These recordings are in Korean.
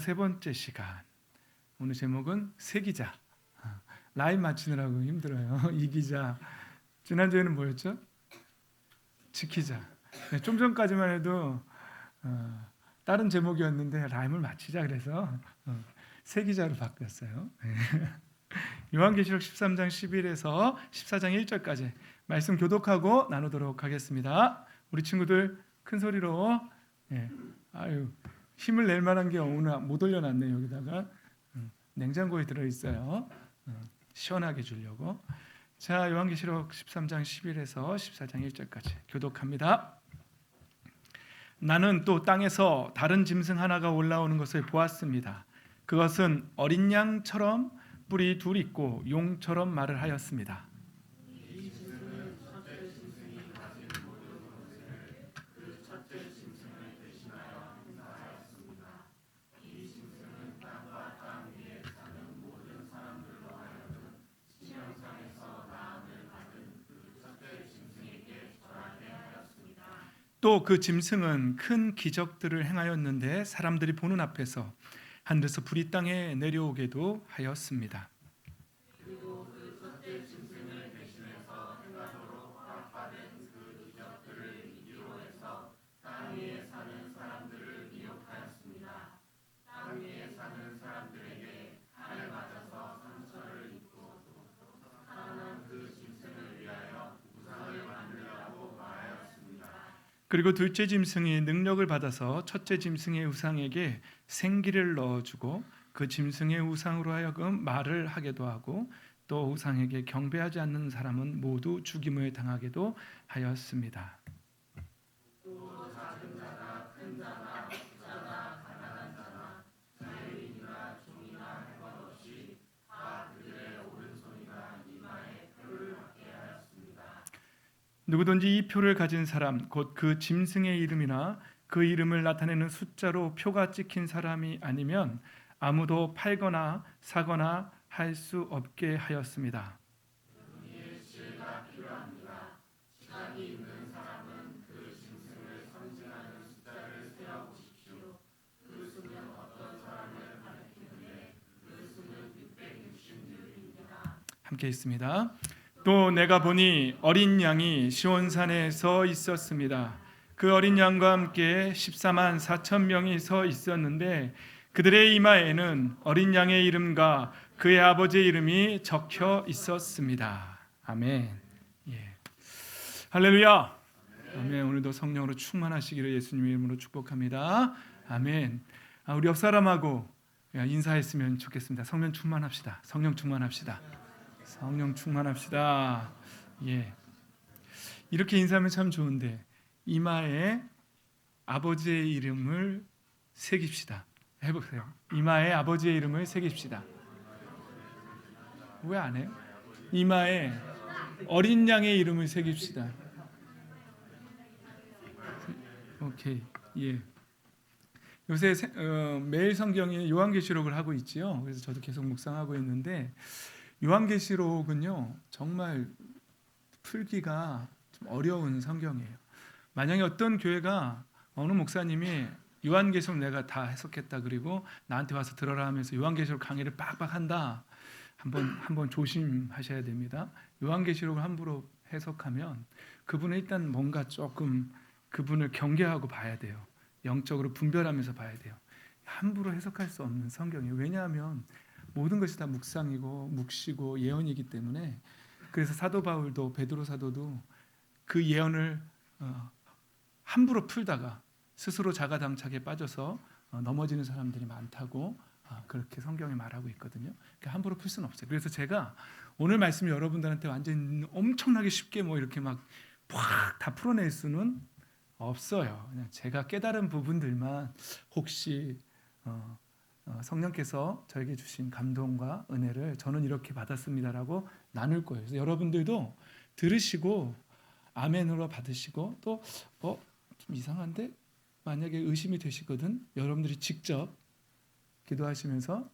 세 번째 시간. 오늘 제목은 세기자. 라인 맞추느라고 힘들어요. 이기자. 지난주에는 뭐였죠? 지키자. 네, 좀 전까지만 해도 다른 제목이었는데 라임을 맞추자 그래서 세기자로 바뀌었어요. 네. 요한계시록 13장 11에서 14장 1절까지 말씀 교독하고 나누도록 하겠습니다. 우리 친구들 큰 소리로 힘을 낼 만한 게 오늘 못 올려놨네요. 여기다가 냉장고에 들어있어요. 시원하게 주려고. 자, 요한계시록 13장 11에서 14장 1절까지 교독합니다. 나는 또 땅에서 다른 짐승 하나가 올라오는 것을 보았습니다. 그것은 어린 양처럼 뿔이 둘 있고 용처럼 말을 하였습니다. 또 그 짐승은 큰 기적들을 행하였는데 사람들이 보는 앞에서 하늘에서 불이 땅에 내려오게도 하였습니다. 그리고 그 첫째 짐승을 대신해서 행하도록 허락받은 그 기적들을 이기로 해서 땅 위에 사는 사람들을 미혹하였습니다. 땅 위에 사는 사람들에게 칼에 맞아서 상처를 입고 살아난 그 짐승을 위하여 우상을 만들라고 말하였습니다. 그리고 둘째 짐승이 능력을 받아서 첫째 짐승의 우상에게 생기를 넣어주고 그 짐승의 우상으로 하여금 말을 하게도 하고 또 우상에게 경배하지 않는 사람은 모두 죽임을 당하게도 하였습니다. 또 작은 자나 큰 자나 부자나 가난한 자나 자유인이나 종이나 행관 없이 다 그들의 오른손이나 이마에 표를 받게 하였습니다. 누구든지 이 표를 가진 사람 곧 그 짐승의 이름이나 그 이름을 나타내는 숫자로 표가 찍힌 사람이 아니면 아무도 팔거나 사거나 할 수 없게 하였습니다. 이에 지혜가 필요합니다. 지각이 있는 사람은 그 짐승을 상징하는 숫자를 세어보십시오. 그 수는 어떤 사람을 가리키는데 그 수는 666입니다. 함께 있습니다. 또 내가 보니 어린 양이 시온산에 서 있었습니다. 그 어린 양과 함께 14만 4천 명이 서 있었는데 그들의 이마에는 어린 양의 이름과 그의 아버지의 이름이 적혀 있었습니다. 아멘. 예. 할렐루야. 아멘. 오늘도 성령으로 충만하시기를 예수님의 이름으로 축복합니다. 아멘. 우리 옆 사람하고 인사했으면 좋겠습니다. 성령 충만합시다. 성령 충만합시다. 성령 충만합시다. 예. 이렇게 인사하면 참 좋은데 이마에 아버지의 이름을 새깁시다. 해보세요. 이마에 아버지의 이름을 새깁시다. 왜 안 해요? 이마에 어린 양의 이름을 새깁시다. 오케이. 예. 요새 매일 성경에 요한계시록을 하고 있지요. 그래서 저도 계속 묵상하고 있는데 요한계시록은요 정말 풀기가 좀 어려운 성경이에요. 만약에 어떤 교회가 어느 목사님이 요한계시록 내가 다 해석했다 그리고 나한테 와서 들어라 하면서 요한계시록 강의를 빡빡 한다, 한번 조심하셔야 됩니다. 요한계시록을 함부로 해석하면 그분은 일단 뭔가 조금 그분을 경계하고 봐야 돼요. 영적으로 분별하면서 봐야 돼요. 함부로 해석할 수 없는 성경이에요. 왜냐하면 모든 것이 다 묵상이고 묵시고 예언이기 때문에. 그래서 사도 바울도 베드로 사도도 그 예언을 함부로 풀다가 스스로 자가당착에 빠져서 넘어지는 사람들이 많다고 그렇게 성경에 말하고 있거든요. 그러니까 함부로 풀 수는 없어요. 그래서 제가 오늘 말씀 여러분들한테 완전 엄청나게 쉽게 이렇게 막 다 풀어낼 수는 없어요. 그냥 제가 깨달은 부분들만 혹시 성령께서 저에게 주신 감동과 은혜를 저는 이렇게 받았습니다라고 나눌 거예요. 그래서 여러분들도 들으시고 아멘으로 받으시고 또 좀 이상한데 만약에 의심이 되시거든 여러분들이 직접 기도하시면서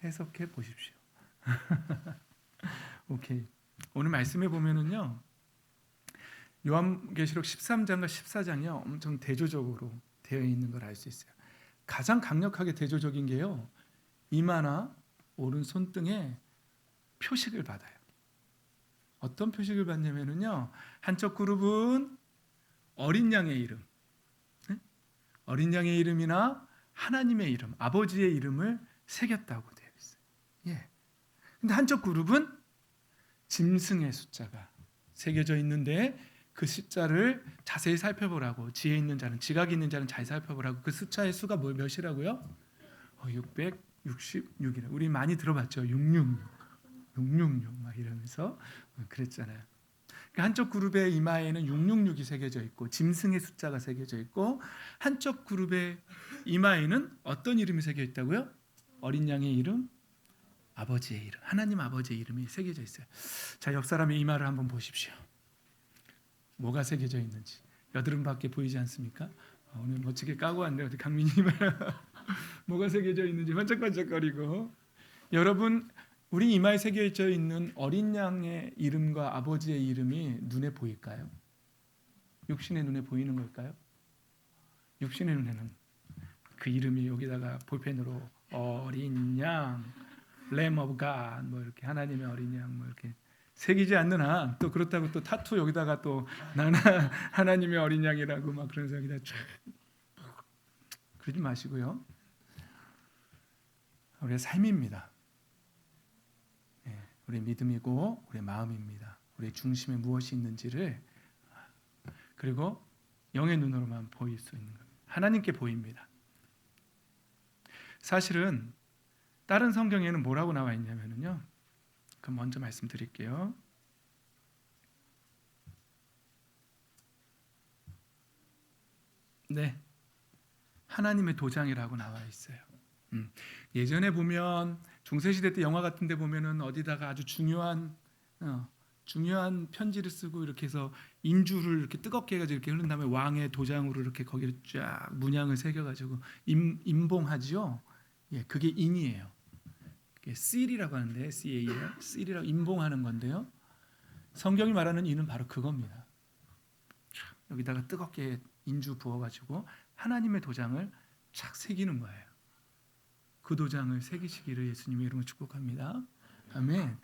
해석해 보십시오. 오케이. 오늘 말씀해 보면은요 요한계시록 13장과 14장이요 엄청 대조적으로 되어 있는 걸 알 수 있어요. 가장 강력하게 대조적인 게요, 이마나 오른손등에 표식을 받아요. 어떤 표식을 받냐면요, 한쪽 그룹은 어린 양의 이름, 어린 양의 이름이나 하나님의 이름, 아버지의 이름을 새겼다고 되어 있어요. 예. 근데 한쪽 그룹은 짐승의 숫자가 새겨져 있는데 그 숫자를 자세히 살펴보라고, 지혜 있는 자는, 지각 있는 자는 잘 살펴보라고. 그 숫자의 수가 몇이라고요? 666이라. 우리 많이 들어봤죠. 666 막 이러면서 그랬잖아요. 그러니까 한쪽 그룹의 이마에는 666이 새겨져 있고 짐승의 숫자가 새겨져 있고, 한쪽 그룹의 이마에는 어떤 이름이 새겨 있다고요? 어린 양의 이름, 아버지의 이름, 하나님 아버지의 이름이 새겨져 있어요. 자, 옆 사람의 이마를 한번 보십시오. 뭐가 새겨져 있는지. 여드름밖에 보이지 않습니까? 오늘 멋지게 까고 왔네요. 강민이 이마 뭐가 새겨져 있는지 반짝반짝거리고. 여러분, 우리 이마에 새겨져 있는 어린 양의 이름과 아버지의 이름이 눈에 보일까요? 육신의 눈에 보이는 걸까요? 육신의 눈에는 그 이름이 여기다가 볼펜으로 어린 양, Lamb of God, 뭐 이렇게 하나님의 어린 양, 뭐 이렇게 새기지 않는 한, 또 그렇다고 또 타투 여기다가 또 나는 하나님의 어린 양이라고 막 그러면서 여기다 쫙 그러지 마시고요. 우리의 삶입니다. 우리의 믿음이고 우리의 마음입니다. 우리의 중심에 무엇이 있는지를, 그리고 영의 눈으로만 보일 수 있는 겁니다. 하나님께 보입니다. 사실은 다른 성경에는 뭐라고 나와 있냐면요, 그럼 먼저 말씀드릴게요. 네, 하나님의 도장이라고 나와 있어요. 예전에 보면 중세시대 때 영화 같은 데 보면은 어디다가 아주 중요한 편지를 쓰고 이렇게 해서 인주를 이렇게 뜨겁게 해가지고 이렇게 흐른 다음에 왕의 도장으로 이렇게 거기를 쫙 문양을 새겨가지고 임봉하지요. 예, 그게 인이에요. 그게 seal이라고 하는데, seal이라고 임봉하는 건데요. 성경이 말하는 인은 바로 그겁니다. 여기다가 뜨겁게 인주 부어가지고 하나님의 도장을 착 새기는 거예요. 그 도장을 새기시기를 예수님의 이름으로 축복합니다. 아멘.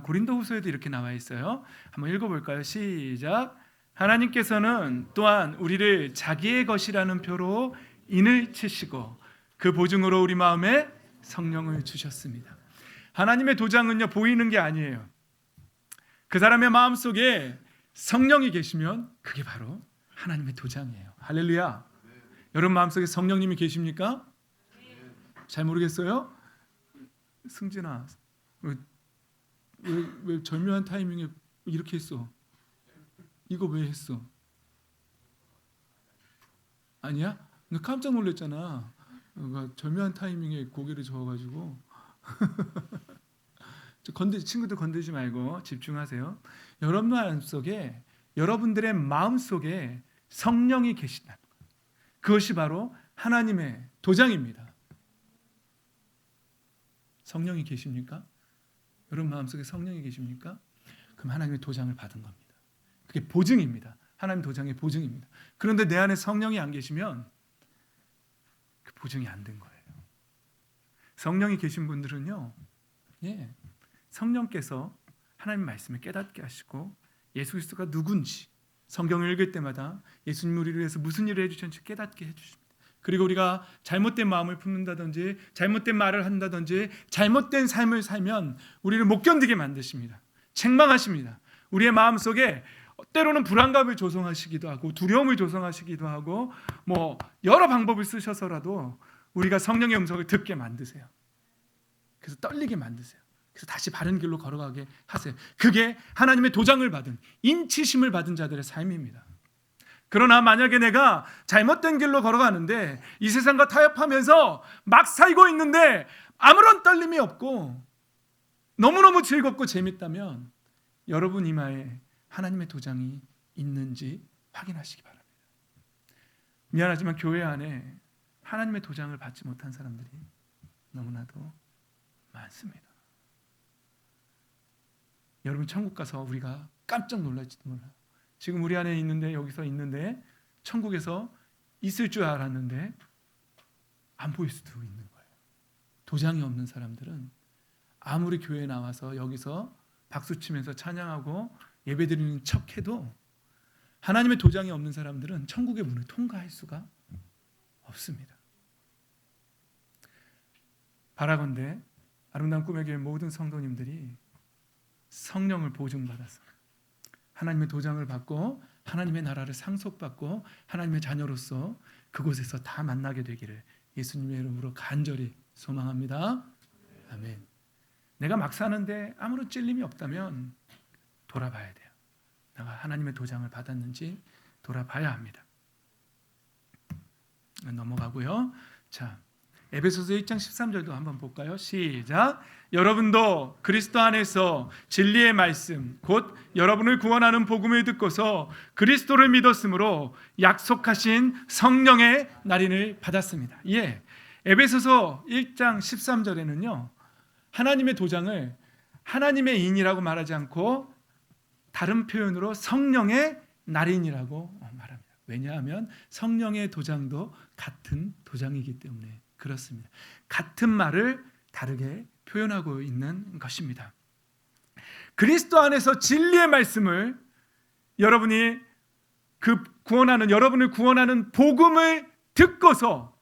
고린도후서에도 이렇게 나와 있어요. 한번 읽어볼까요? 시작. 하나님께서는 또한 우리를 자기의 것이라는 표로 인을 치시고 그 보증으로 우리 마음에 성령을 주셨습니다. 하나님의 도장은요, 보이는 게 아니에요. 그 사람의 마음속에 성령이 계시면 그게 바로 하나님의 도장이에요. 할렐루야. 여러분 마음속에 성령님이 계십니까? 잘 모르겠어요? 승진아, 왜 절묘한 타이밍에 이렇게 했어? 이거 왜 했어? 아니야? 나 깜짝 놀랐잖아. 절묘한 타이밍에 고개를 저어가지고 친구들 건들지 말고 집중하세요. 여러분 마음속에, 여러분들의 마음속에 성령이 계시다. 그것이 바로 하나님의 도장입니다. 성령이 계십니까? 여러분 마음속에 성령이 계십니까? 그럼 하나님의 도장을 받은 겁니다. 그게 보증입니다. 하나님 도장의 보증입니다. 그런데 내 안에 성령이 안 계시면 그 보증이 안 된 거예요. 성령이 계신 분들은요, 성령께서 하나님 말씀을 깨닫게 하시고 예수 그리스도가 누군지 성경을 읽을 때마다 예수님 우리를 위해서 무슨 일을 해주셨는지 깨닫게 해주십니다. 그리고 우리가 잘못된 마음을 품는다든지 잘못된 말을 한다든지 잘못된 삶을 살면 우리를 못 견디게 만드십니다. 책망하십니다. 우리의 마음속에 때로는 불안감을 조성하시기도 하고 두려움을 조성하시기도 하고 뭐 여러 방법을 쓰셔서라도 우리가 성령의 음성을 듣게 만드세요. 그래서 떨리게 만드세요. 그래서 다시 바른 길로 걸어가게 하세요. 그게 하나님의 도장을 받은, 인치심을 받은 자들의 삶입니다. 그러나 만약에 내가 잘못된 길로 걸어가는데 이 세상과 타협하면서 막 살고 있는데 아무런 떨림이 없고 너무너무 즐겁고 재밌다면 여러분 이마에 하나님의 도장이 있는지 확인하시기 바랍니다. 미안하지만 교회 안에 하나님의 도장을 받지 못한 사람들이 너무나도 많습니다. 여러분 천국 가서 우리가 깜짝 놀랄지도 몰라요. 지금 우리 안에 있는데, 여기서 있는데 천국에서 있을 줄 알았는데 안 보일 수도 있는 거예요. 도장이 없는 사람들은 아무리 교회에 나와서 여기서 박수치면서 찬양하고 예배드리는 척해도 하나님의 도장이 없는 사람들은 천국의 문을 통과할 수가 없습니다. 바라건대 아름다운 꿈의 교회 모든 성도님들이 성령을 보증받아서 하나님의 도장을 받고 하나님의 나라를 상속받고 하나님의 자녀로서 그곳에서 다 만나게 되기를 예수님의 이름으로 간절히 소망합니다. 아멘. 내가 막 사는데 아무런 찔림이 없다면 돌아봐야 돼요. 내가 하나님의 도장을 받았는지 돌아봐야 합니다. 넘어가고요. 자, 에베소서 1장 13절도 한번 볼까요? 시작. 여러분도 그리스도 안에서 진리의 말씀 곧 여러분을 구원하는 복음을 듣고서 그리스도를 믿었으므로 약속하신 성령의 날인을 받았습니다. 예, 에베소서 1장 13절에는요 하나님의 도장을 하나님의 인이라고 말하지 않고 다른 표현으로 성령의 날인이라고 말합니다. 왜냐하면 성령의 도장도 같은 도장이기 때문에 그렇습니다. 같은 말을 다르게 표현하고 있는 것입니다. 그리스도 안에서 진리의 말씀을 여러분이 여러분을 구원하는 복음을 듣고서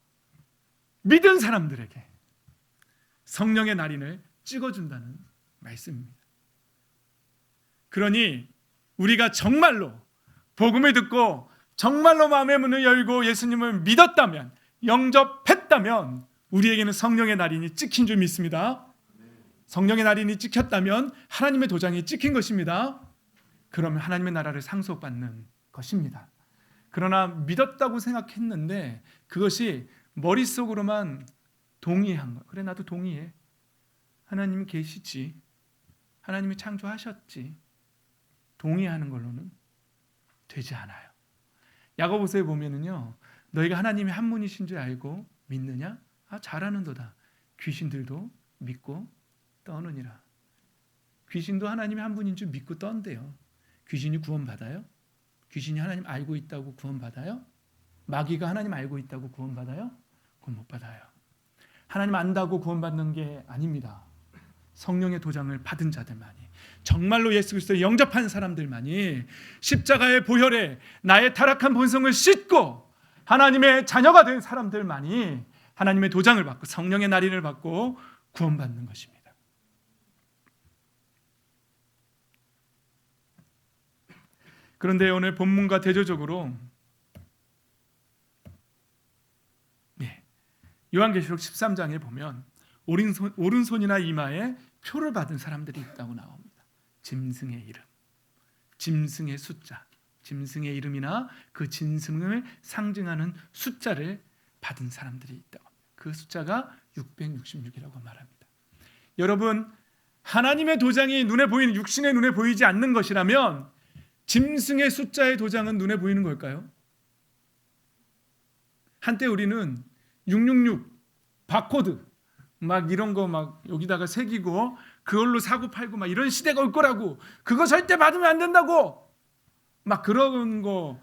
믿은 사람들에게 성령의 날인을 찍어준다는 말씀입니다. 그러니 우리가 정말로 복음을 듣고 정말로 마음의 문을 열고 예수님을 믿었다면 영접했다면 우리에게는 성령의 날인이 찍힌 줄 믿습니다. 성령의 날인이 찍혔다면 하나님의 도장이 찍힌 것입니다. 그러면 하나님의 나라를 상속받는 것입니다. 그러나 믿었다고 생각했는데 그것이 머릿속으로만 동의한 거. 그래 나도 동의해. 하나님이 계시지. 하나님이 창조하셨지. 동의하는 걸로는 되지 않아요. 야고보서에 보면은요. 너희가 하나님이 한 분이신 줄 알고 믿느냐? 잘하는도다. 귀신들도 믿고 떠느니라. 귀신도 하나님이 한 분인 줄 믿고 떤대요. 귀신이 구원받아요? 귀신이 하나님 알고 있다고 구원받아요? 마귀가 하나님 알고 있다고 구원받아요? 구원 못 받아요. 하나님 안다고 구원받는 게 아닙니다. 성령의 도장을 받은 자들만이, 정말로 예수 그리스도를 영접한 사람들만이 십자가의 보혈에 나의 타락한 본성을 씻고 하나님의 자녀가 된 사람들만이 하나님의 도장을 받고 성령의 날인을 받고 구원받는 것입니다. 그런데 오늘 본문과 대조적으로 요한계시록 13장에 보면 오른손이나 이마에 표를 받은 사람들이 있다고 나옵니다. 짐승의 이름, 짐승의 숫자, 짐승의 이름이나 그 짐승을 상징하는 숫자를 받은 사람들이 있다고 합니다. 그 숫자가 666이라고 말합니다. 여러분, 하나님의 도장이 눈에 보이는 육신의 눈에 보이지 않는 것이라면 짐승의 숫자의 도장은 눈에 보이는 걸까요? 한때 우리는 666 바코드 막 이런 거 막 여기다가 새기고 그걸로 사고 팔고 막 이런 시대가 올 거라고, 그거 절대 받으면 안 된다고 막 그런 거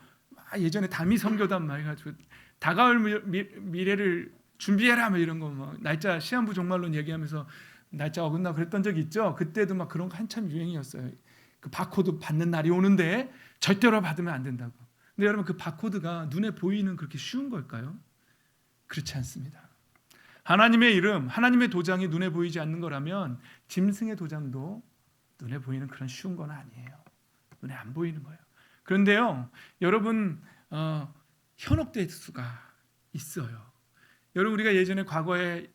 예전에 다미 선교단 말 가지고 다가올 미래를 준비해라 막 이런 거 막 날짜 시한부 종말론 얘기하면서 날짜 어긋나 그랬던 적이 있죠. 그때도 막 그런 거 한참 유행이었어요. 그 바코드 받는 날이 오는데 절대로 받으면 안 된다고. 근데 여러분, 그 바코드가 눈에 보이는 그렇게 쉬운 걸까요? 그렇지 않습니다. 하나님의 이름, 하나님의 도장이 눈에 보이지 않는 거라면 짐승의 도장도 눈에 보이는 그런 쉬운 건 아니에요. 눈에 안 보이는 거예요. 그런데요, 여러분 현혹될 수가 있어요. 여러분, 우리가 예전에 과거에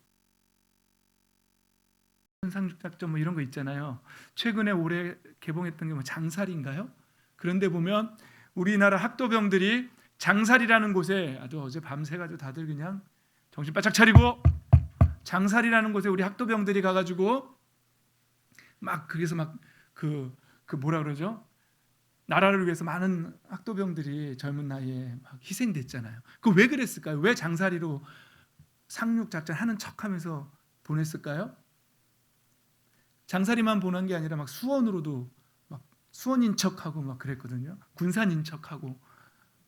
상륙작전 뭐 이런 거 있잖아요. 최근에 올해 개봉했던 게 뭐 장살인가요? 그런데 보면 우리나라 학도병들이 장살이라는 곳에 아주 어제 밤새 가지고 다들 그냥 정신 바짝 차리고 장살이라는 곳에 우리 학도병들이 가가지고 막 그래서 막 그 뭐라 그러죠? 나라를 위해서 많은 학도병들이 젊은 나이에 막 희생됐잖아요. 그 왜 그랬을까요? 왜 장살이로 상륙작전 하는 척하면서 보냈을까요? 장살이만 보낸 게 아니라 막 수원으로도 막 수원인 척하고 막 그랬거든요. 군산인 척하고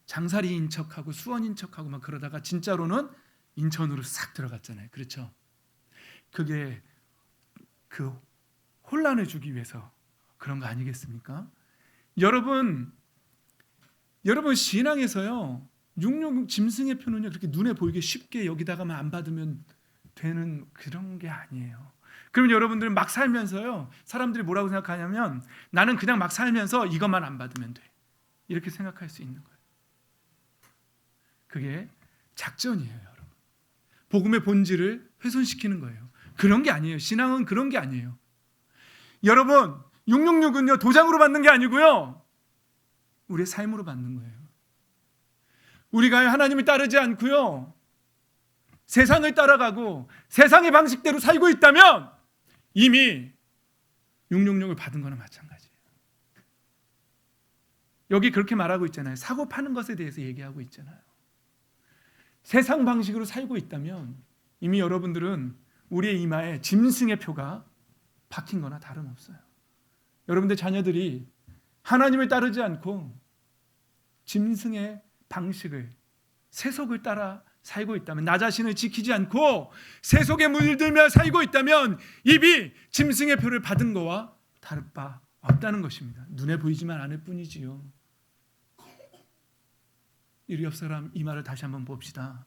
장살이인 척하고 수원인 척하고 막 그러다가 진짜로는 인천으로 싹 들어갔잖아요. 그렇죠? 그게 그 혼란을 주기 위해서 그런 거 아니겠습니까? 여러분 신앙에서요, 666 짐승의 표는요 그렇게 눈에 보이게 쉽게 여기다가만 안 받으면 되는 그런 게 아니에요. 그럼 여러분들은 막 살면서요, 사람들이 뭐라고 생각하냐면 나는 그냥 막 살면서 이것만 안 받으면 돼, 이렇게 생각할 수 있는 거예요. 그게 작전이에요, 여러분. 복음의 본질을 훼손시키는 거예요. 그런 게 아니에요. 신앙은 그런 게 아니에요. 여러분, 666은요 도장으로 받는 게 아니고요, 우리의 삶으로 받는 거예요. 우리가 하나님을 따르지 않고요, 세상을 따라가고 세상의 방식대로 살고 있다면 이미 666을 받은 거나 마찬가지예요. 여기 그렇게 말하고 있잖아요. 사고 파는 것에 대해서 얘기하고 있잖아요. 세상 방식으로 살고 있다면 이미 여러분들은 우리의 이마에 짐승의 표가 박힌 거나 다름없어요. 여러분들 자녀들이 하나님을 따르지 않고 짐승의 방식을, 세속을 따라 살고 있다면, 나 자신을 지키지 않고 세속에 물들며 살고 있다면 이미 짐승의 표를 받은 거와 다를 바 없다는 것입니다. 눈에 보이지만 않을 뿐이지요. 이 옆 사람 이 말을 다시 한번 봅시다.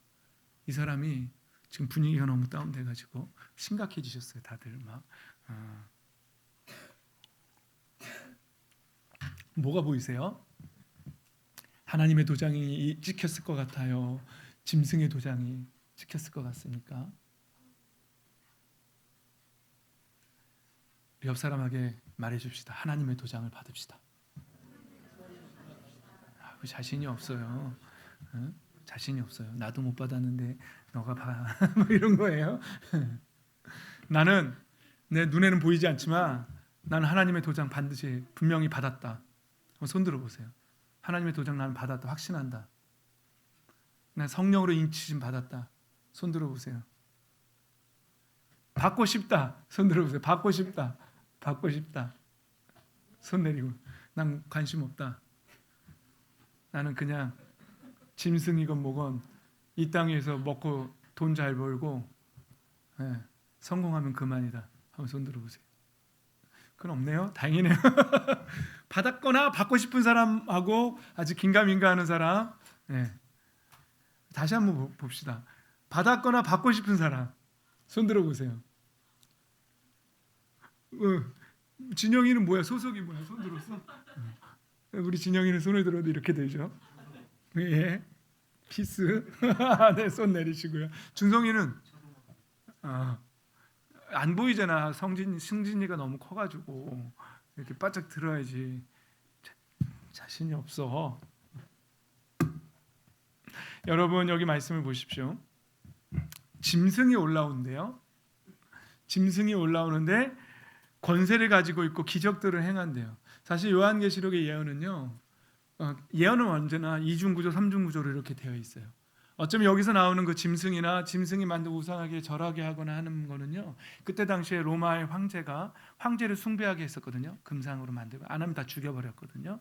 이 사람이 지금 분위기가 너무 다운돼가지고 심각해지셨어요. 다들 막 뭐가 보이세요? 하나님의 도장이 찍혔을 것 같아요? 짐승의 도장이 찍혔을 것 같습니까? 옆 사람에게 말해줍시다. 하나님의 도장을 받읍시다. 자신이 없어요. 자신이 없어요. 나도 못 받았는데 너가 봐. 뭐 이런 거예요. 나는 내 눈에는 보이지 않지만 나는 하나님의 도장 반드시 분명히 받았다. 손 들어보세요. 하나님의 도장 나는 받았다. 확신한다. 난 성령으로 인치심 받았다. 손 들어보세요. 받고 싶다. 손 들어보세요. 받고 싶다. 받고 싶다. 손 내리고. 난 관심 없다. 나는 그냥 짐승이건 뭐건 이 땅에서 먹고 돈 잘 벌고 성공하면 그만이다. 한번 손 들어보세요. 그건 없네요. 다행이네요. 받았거나 받고 싶은 사람하고 아주 긴가민가하는 사람. 다시 한번 봅시다. 받았거나 받고 싶은 사람. 손 들어보세요. 진영이는 뭐야? 소속이 뭐야? 손 들었어? 우리 진영이는 손을 들어도 이렇게 되죠. 예, 피스. 네, 손 내리시고요. 준성이는 안 보이잖아. 승진이가 너무 커가지고 이렇게 바짝 들어야지. 자신이 없어. 여러분 여기 말씀을 보십시오. 짐승이 올라오는데요. 짐승이 올라오는데 권세를 가지고 있고 기적들을 행한대요. 사실 요한계시록의 예언은요, 예언은 언제나 이중구조, 삼중구조로 이렇게 되어 있어요. 어쩌면 여기서 나오는 그 짐승이나 짐승이 만든 우상에게 절하게 하거나 하는 거는요, 그때 당시에 로마의 황제가 황제를 숭배하게 했었거든요. 금상으로 만들고 안 하면 다 죽여버렸거든요.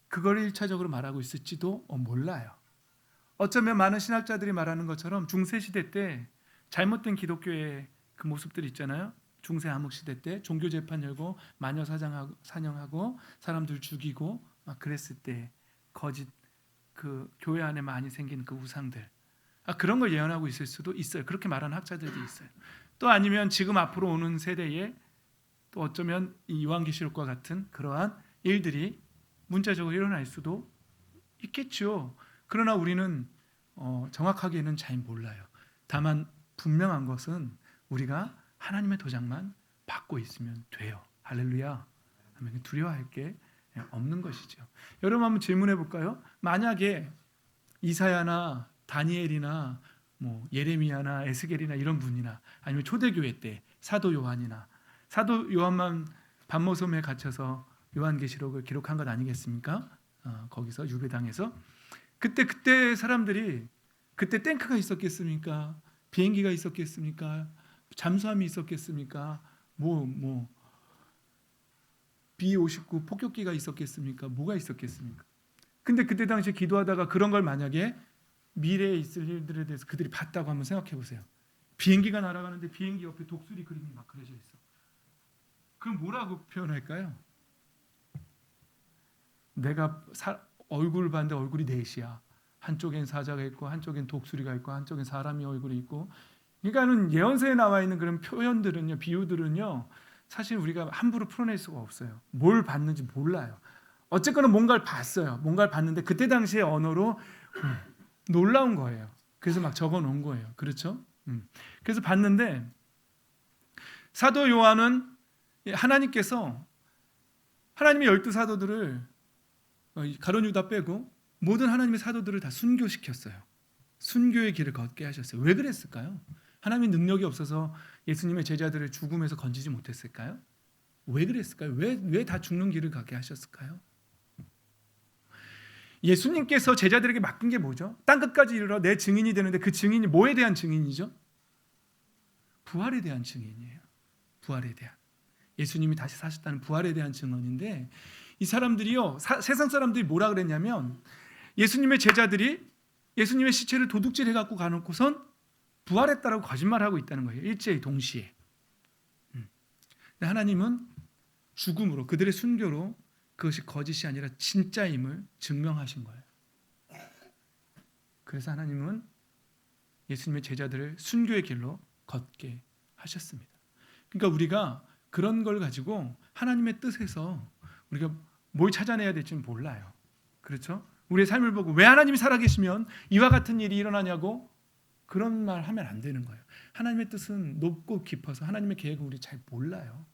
그걸 1차적으로 말하고 있을지도 몰라요. 어쩌면 많은 신학자들이 말하는 것처럼 중세시대 때 잘못된 기독교의 그 모습들 있잖아요. 중세 암흑시대 때 종교 재판 열고 마녀 사냥하고 사람들 죽이고 막 그랬을 때 거짓 그 교회 안에 많이 생긴 그 우상들, 그런 걸 예언하고 있을 수도 있어요. 그렇게 말하는 학자들도 있어요. 또 아니면 지금 앞으로 오는 세대에 또 어쩌면 이 요한계시록과 같은 그러한 일들이 문자적으로 일어날 수도 있겠죠. 그러나 우리는 정확하게는 잘 몰라요. 다만 분명한 것은 우리가 하나님의 도장만 받고 있으면 돼요. 할렐루야. 두려워할 게 없는 것이죠. 여러분 한번 질문해 볼까요? 만약에 이사야나 다니엘이나 뭐 예레미야나 에스겔이나 이런 분이나 아니면 초대교회 때 사도 요한이나 사도 요한만 반모섬에 갇혀서 요한계시록을 기록한 것 아니겠습니까? 거기서 유배당해서 그때 사람들이 그때 탱크가 있었겠습니까? 비행기가 있었겠습니까? 잠수함이 있었겠습니까? B-59 폭격기가 있었겠습니까? 뭐가 있었겠습니까? 근데 그때 당시에 기도하다가 그런 걸 만약에 미래에 있을 일들에 대해서 그들이 봤다고 한번 생각해 보세요. 비행기가 날아가는데 비행기 옆에 독수리 그림이 막 그려져 있어. 그럼 뭐라고 표현할까요? 내가 얼굴을 봤는데 얼굴이 넷이야. 한쪽엔 사자가 있고 한쪽엔 독수리가 있고 한쪽엔 사람이 얼굴이 있고. 그러니까는 예언서에 나와 있는 그런 표현들은요, 비유들은요, 사실 우리가 함부로 풀어낼 수가 없어요. 뭘 봤는지 몰라요. 어쨌거나 뭔가를 봤어요. 뭔가를 봤는데 그때 당시의 언어로 놀라운 거예요. 그래서 막 적어 놓은 거예요. 그렇죠? 그래서 봤는데 사도 요한은 하나님께서 하나님의 12사도들을 가룟 유다 빼고 모든 하나님의 사도들을 다 순교시켰어요. 순교의 길을 걷게 하셨어요. 왜 그랬을까요? 하나님의 능력이 없어서 예수님의 제자들을 죽음에서 건지지 못했을까요? 왜 그랬을까요? 왜 다 죽는 길을 가게 하셨을까요? 예수님께서 제자들에게 맡긴 게 뭐죠? 땅끝까지 이르러 내 증인이 되는데 그 증인이 뭐에 대한 증인이죠? 부활에 대한 증인이에요. 부활에 대한. 예수님이 다시 사셨다는 부활에 대한 증언인데 이 사람들이요, 세상 사람들이 뭐라 그랬냐면 예수님의 제자들이 예수님의 시체를 도둑질해 갖고 가놓고선 부활했다라고 거짓말하고 있다는 거예요. 일제히 동시에. 근데 하나님은 죽음으로 그들의 순교로 그것이 거짓이 아니라 진짜임을 증명하신 거예요. 그래서 하나님은 예수님의 제자들을 순교의 길로 걷게 하셨습니다. 그러니까 우리가 그런 걸 가지고 하나님의 뜻에서 우리가 뭘 찾아내야 될지는 몰라요. 그렇죠? 우리의 삶을 보고 왜 하나님이 살아계시면 이와 같은 일이 일어나냐고 그런 말 하면 안 되는 거예요. 하나님의 뜻은 높고 깊어서 하나님의 계획을 우리 잘 몰라요.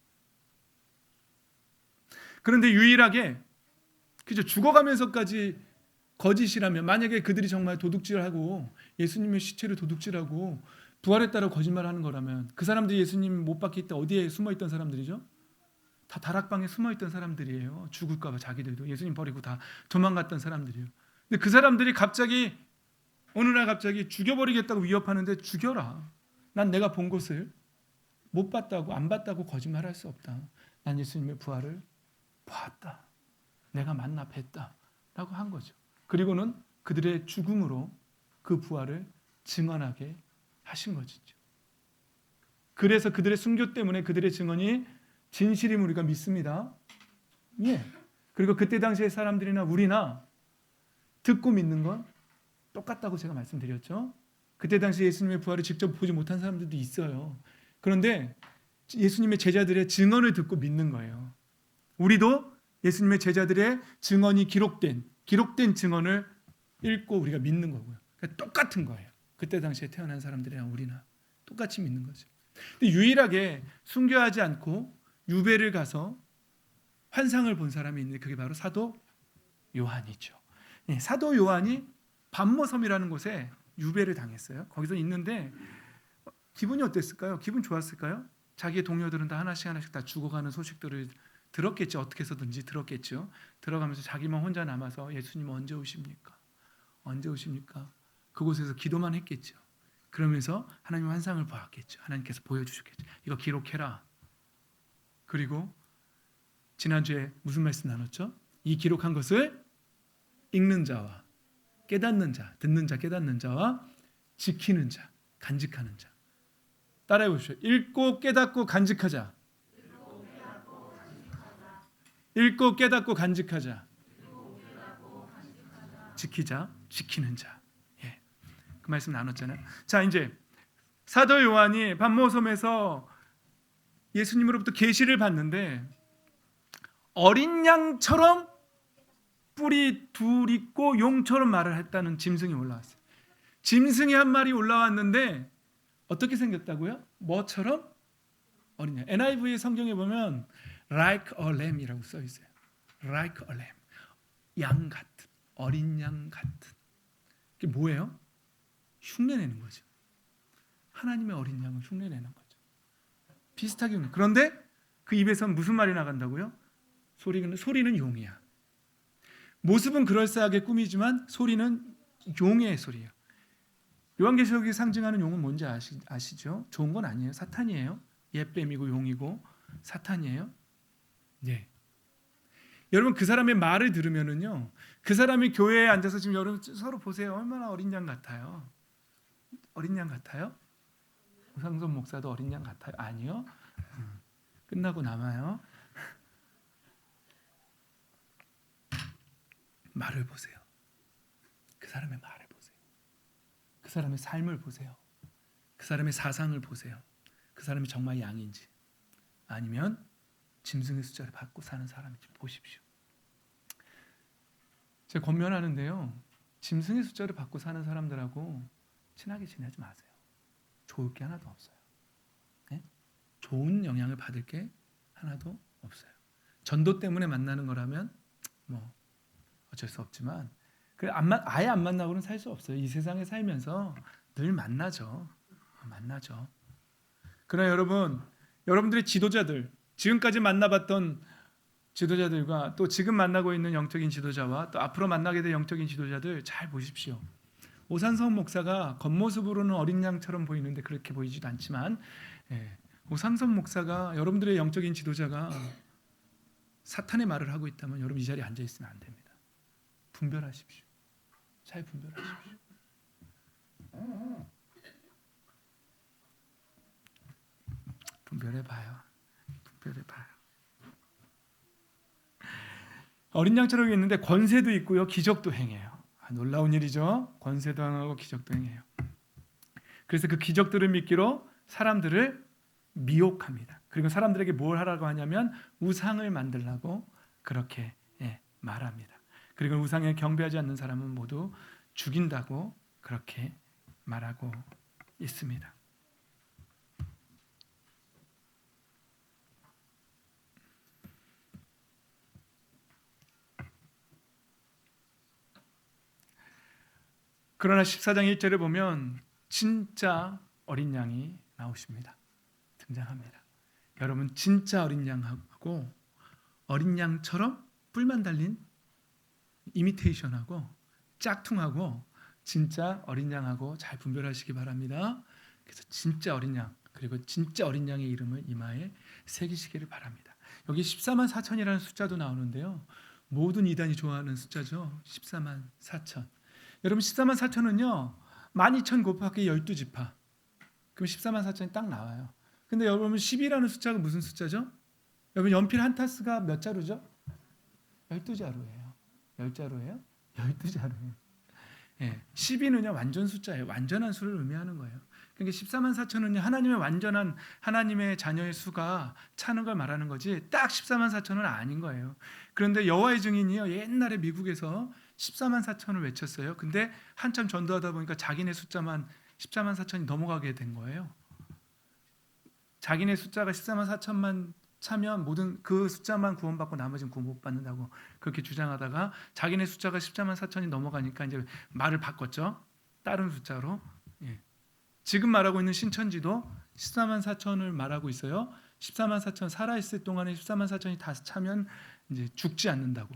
그런데 유일하게 그죠, 죽어가면서까지 거짓이라면, 만약에 그들이 정말 도둑질하고 예수님의 시체를 도둑질하고 부활했다고 거짓말하는 거라면 그 사람들이 예수님 못 박힐 때 어디에 숨어있던 사람들이죠? 다 다락방에 숨어있던 사람들이에요. 죽을까 봐 자기들도 예수님 버리고 다 도망갔던 사람들이에요. 근데 그 사람들이 갑자기 어느 날 갑자기 죽여버리겠다고 위협하는데 죽여라. 난 내가 본 것을 못 봤다고 안 봤다고 거짓말할 수 없다. 난 예수님의 부활을 봤다. 내가 만나 뵀다. 라고 한 거죠. 그리고는 그들의 죽음으로 그 부활을 증언하게 하신 것이죠. 그래서 그들의 순교 때문에 그들의 증언이 진실임을 우리가 믿습니다. 예. 그리고 그때 당시의 사람들이나 우리나 듣고 믿는 건 똑같다고 제가 말씀드렸죠. 그때 당시 예수님의 부활을 직접 보지 못한 사람들도 있어요. 그런데 예수님의 제자들의 증언을 듣고 믿는 거예요. 우리도 예수님의 제자들의 증언이 기록된 증언을 읽고 우리가 믿는 거고요. 그러니까 똑같은 거예요. 그때 당시에 태어난 사람들이랑 우리나 똑같이 믿는 거죠. 근데 유일하게 순교하지 않고 유배를 가서 환상을 본 사람이 있는데 그게 바로 사도 요한이죠. 네, 사도 요한이 반모섬이라는 곳에 유배를 당했어요. 거기서 있는데 기분이 어땠을까요? 기분 좋았을까요? 자기의 동료들은 다 하나씩 다 죽어가는 소식들을 들었겠죠. 어떻게 해서든지 들었겠죠. 들어가면서 자기만 혼자 남아서 예수님 언제 오십니까? 언제 오십니까? 그곳에서 기도만 했겠죠. 그러면서 하나님 환상을 보았겠죠. 하나님께서 보여주셨겠죠. 이거 기록해라. 그리고 지난주에 무슨 말씀 나눴죠? 이 기록한 것을 읽는 자와 깨닫는 자, 듣는 자, 깨닫는 자와 지키는 자, 간직하는 자. 따라해 보십시오. 읽고 깨닫고 간직하자. 읽고 깨닫고 간직하자. 지키자, 지키는 자. 예. 그 말씀 나눴잖아요. 자, 이제 사도 요한이 반모섬에서 예수님으로부터 계시를 받는데 어린 양처럼 뿔이 둘 있고 용처럼 말을 했다는 짐승이 올라왔어요. 짐승이 한 마리 올라왔는데 어떻게 생겼다고요? 뭐처럼? 어린 양. NIV 성경에 보면 like a lamb이라고 써 있어요. like a lamb. 양 같은, 어린 양 같은. 그게 뭐예요? 흉내내는 거죠. 하나님의 어린 양을 흉내내는 거죠. 비슷하게 흉내. 그런데 그 입에서 무슨 말이 나간다고요? 소리는 용이야. 모습은 그럴싸하게 꾸미지만 소리는 용의 소리예요. 요한계시록이 상징하는 용은 뭔지 아시죠? 좋은 건 아니에요. 사탄이에요. 옛뱀이고 용이고 사탄이에요. 네. 여러분 그 사람의 말을 들으면은요, 그 사람이 교회에 앉아서 지금 여러분 서로 보세요. 얼마나 어린 양 같아요. 어린 양 같아요? 오상돈 목사도 어린 양 같아요? 아니요. 끝나고 남아요. 말을 보세요. 그 사람의 말을 보세요. 그 사람의 삶을 보세요. 그 사람의 사상을 보세요. 그 사람이 정말 양인지 아니면 짐승의 숫자를 받고 사는 사람인지 보십시오. 제가 권면하는데요, 짐승의 숫자를 받고 사는 사람들하고 친하게 지내지 마세요. 좋을 게 하나도 없어요. 네? 좋은 영향을 받을 게 하나도 없어요. 전도 때문에 만나는 거라면 뭐 어쩔 수 없지만 아예 안 만나고는 살 수 없어요. 이 세상에 살면서 늘 만나죠. 그러나 여러분들의 지도자들, 지금까지 만나봤던 지도자들과 또 지금 만나고 있는 영적인 지도자와 또 앞으로 만나게 될 영적인 지도자들 잘 보십시오. 오산성 목사가 겉모습으로는 어린 양처럼 보이는데 그렇게 보이지도 않지만, 오산성 목사가 여러분들의 영적인 지도자가 사탄의 말을 하고 있다면 여러분 이 자리에 앉아 있으면 안 됩니다. 분별하십시오. 잘 분별하십시오. 분별해봐요. 어린 양처럼 있는데 권세도 있고요, 기적도 행해요. 놀라운 일이죠. 권세도 행하고 기적도 행해요. 그래서 그 기적들을 믿기로 사람들을 미혹합니다. 그리고 사람들에게 뭘 하라고 하냐면 우상을 만들라고 그렇게 말합니다. 그리고 우상에 경배하지 않는 사람은 모두 죽인다고 그렇게 말하고 있습니다. 그러나 14장 1절에 보면 진짜 어린 양이 나오십니다. 등장합니다. 여러분 진짜 어린 양하고 어린 양처럼 뿔만 달린 이미테이션하고 짝퉁하고 진짜 어린 양하고 잘 분별하시기 바랍니다. 그래서 진짜 어린 양 그리고 진짜 어린 양의 이름을 이마에 새기시기를 바랍니다. 여기 14만 4천이라는 숫자도 나오는데요. 모든 이단이 좋아하는 숫자죠. 14만 4천. 여러분 14만 4천은요. 12,000 곱하기 12지파. 그럼 14만 4천이 딱 나와요. 근데 여러분 10이라는 숫자가 무슨 숫자죠? 여러분 연필 한 타스가 몇 자루죠? 12자루예요. 10자루예요? 12자루예요. 12는요 완전 숫자예요. 완전한 수를 의미하는 거예요. 그러니까 14만 4천은요 하나님의 완전한 하나님의 자녀의 수가 차는 걸 말하는 거지 딱 14만 4천은 아닌 거예요. 그런데 여호와의 증인이요 옛날에 미국에서 14만 4천을 외쳤어요. 근데 한참 전도하다 보니까 자기네 숫자만 14만 4천이 넘어가게 된 거예요. 자기네 숫자가 14만 4천만 차면 모든 그 숫자만 구원받고 나머지는 구원 못 받는다고 그렇게 주장하다가 자기네 숫자가 14만 4천이 넘어가니까 이제 말을 바꿨죠. 다른 숫자로. 지금 말하고 있는 신천지도 14만 4천을 말하고 있어요. 14만 4천 살아있을 동안에 14만 4천이 다 차면 이제 죽지 않는다고.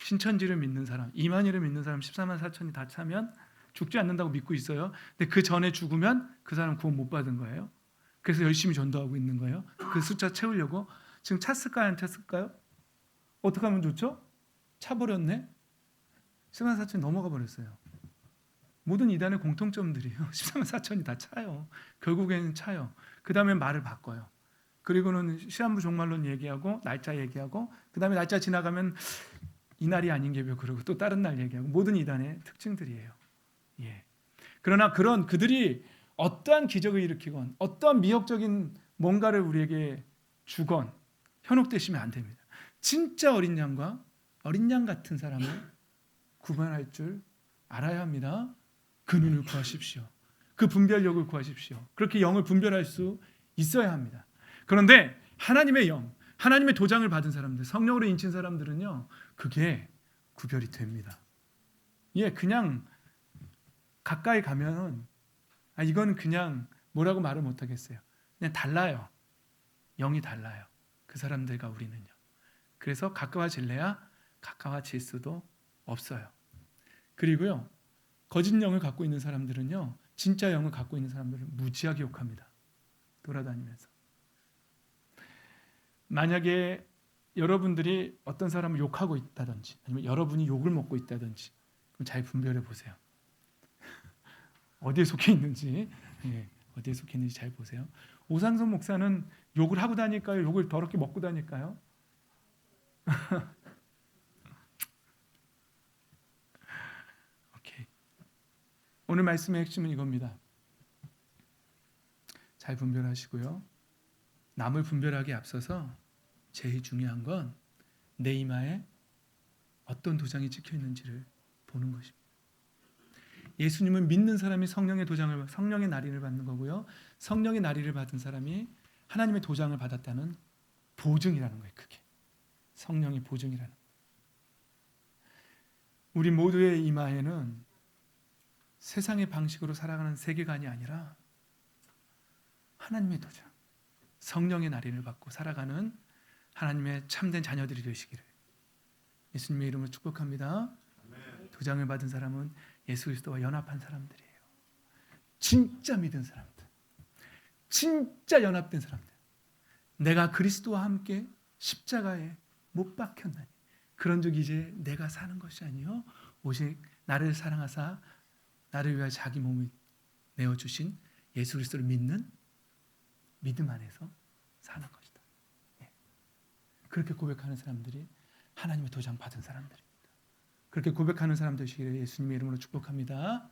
신천지를 믿는 사람, 이만희를 믿는 사람 14만 4천이 다 차면 죽지 않는다고 믿고 있어요. 근데 그 전에 죽으면 그 사람 구원 못 받은 거예요. 그래서 열심히 전도하고 있는 거예요. 그 숫자 채우려고. 지금 찼을까요? 안 찼을까요? 어떻게 하면 좋죠? 차버렸네. 14만 4천이 넘어가 버렸어요. 모든 이단의 공통점들이에요. 14만 4천이 다 차요. 결국에는 차요. 그 다음에 말을 바꿔요. 그리고는 시한부 종말론 얘기하고 날짜 얘기하고 그 다음에 날짜 지나가면 이날이 아닌 게며 그러고 또 다른 날 얘기하고 모든 이단의 특징들이에요. 그러나 그들이 어떠한 기적을 일으키건 어떠한 미혹적인 뭔가를 우리에게 주건 현혹되시면 안 됩니다. 진짜 어린 양과 어린 양 같은 사람을 구분할 줄 알아야 합니다. 그 눈을 구하십시오. 그 분별력을 구하십시오. 그렇게 영을 분별할 수 있어야 합니다. 그런데 하나님의 영, 하나님의 도장을 받은 사람들, 성령으로 인친 사람들은요, 그게 구별이 됩니다. 그냥 가까이 가면 이건 그냥 뭐라고 말을 못 하겠어요. 그냥 달라요. 영이 달라요. 그 사람들과 우리는요. 그래서 가까워질래야 가까워질 수도 없어요. 그리고요. 거짓 영을 갖고 있는 사람들은요. 진짜 영을 갖고 있는 사람들은 무지하게 욕합니다. 돌아다니면서. 만약에 여러분들이 어떤 사람을 욕하고 있다든지 아니면 여러분이 욕을 먹고 있다든지 그럼 잘 분별해 보세요. 어디에 속해 있는지, 어디에 속해 있는지 잘 보세요. 오상선 목사는 욕을 하고 다닐까요? 욕을 더럽게 먹고 다닐까요? 오케이. 오늘 말씀의 핵심은 이겁니다. 잘 분별하시고요. 남을 분별하기에 앞서서 제일 중요한 건 내 이마에 어떤 도장이 찍혀 있는지를 보는 것입니다. 예수님은 믿는 사람이 성령의 날인을 받는 거고요. 성령의 날인을 받은 사람이 하나님의 도장을 받았다는 보증이라는 거예요. 그게 성령의 보증이라는 거예요. 우리 모두의 이마에는 세상의 방식으로 살아가는 세계관이 아니라 하나님의 도장, 성령의 날인을 받고 살아가는 하나님의 참된 자녀들이 되시기를 예수님의 이름으로 축복합니다. 도장을 받은 사람은 예수 그리스도와 연합한 사람들이에요. 진짜 믿은 사람들, 진짜 연합된 사람들. 내가 그리스도와 함께 십자가에 못 박혔나니 그런즉 이제 내가 사는 것이 아니요 오직 나를 사랑하사 나를 위하여 자기 몸을 내어주신 예수 그리스도를 믿는 믿음 안에서 사는 것이다. 그렇게 고백하는 사람들이 하나님의 도장 받은 사람들입니다. 그렇게 고백하는 사람 되시기를 예수님의 이름으로 축복합니다.